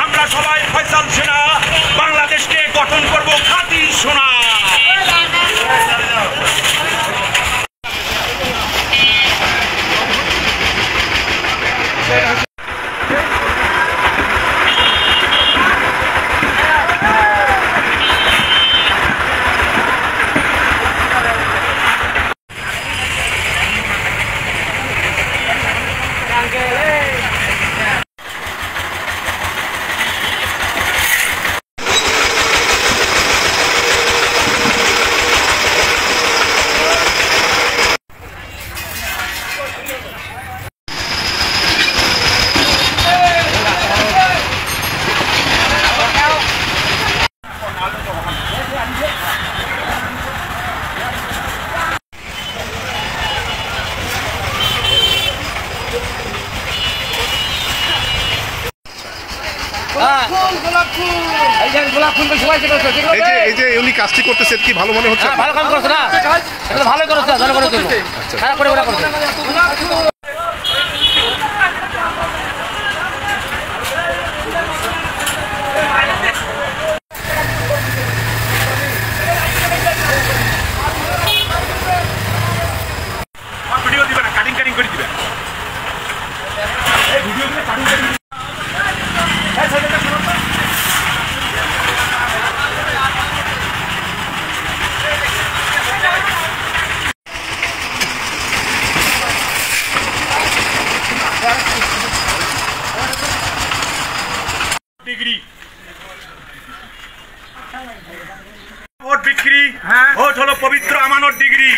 আমরা সবাই ফয়সাল সেনা বাংলাদেশকে গঠন করব খাঁটি সোনা। এই যে উনি কাজটি করতেছে কি ভালো মনে হচ্ছে? ভালো কাজ করছে না, এটা ভালো করেছে জনগণের জন্য। খারাপ করে করছে। ভিডিও দিবে না, কাটিং কাটিং করে দিবে। এই ভিডিও দিলে কাটিং কাটিং ডিগ্রি ভোট বিক্রি, ভোট হলো পবিত্র আমানত ডিগ্রি।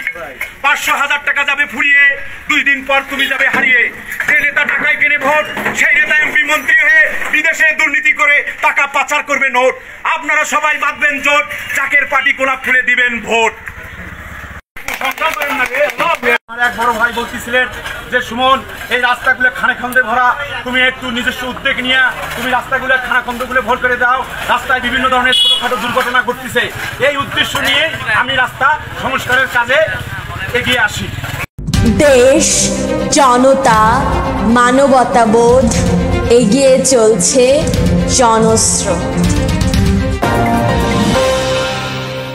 500,000 টাকা যাবে ফুরিয়ে, 2 দিন পর তুমি যাবে হারিয়ে। যে নেতা টাকায় কেনে ভোট, সেই নেতা এমপি মন্ত্রী হয়ে বিদেশে দুর্নীতি করে টাকা পাচার করবে নোট। আপনারা সবাই বাঁধবেন জোট, চাকের পাটি গোলাপ ফুলে দিবেন ভোট। আমার এক বড় ভাই বলতেছিলেন যে সুমন, এই রাস্তাগুলো খানাখন্দে ভরা, তুমি একটু নিজস্ব উদ্যোগ নিয়ে তুমি রাস্তাগুলো খানাখন্দগুলো ভোট করে দাও। রাস্তায় বিভিন্ন ধরনের ছোটখাটো দুর্ঘটনা ঘটতেছে। এই উদ্দেশ্য নিয়ে আমি রাস্তা সংস্কারের কাজে এগিয়ে আসি। দেশ, জনতা, মানবতাবোধ, এগিয়ে চলছে জনস্রোত।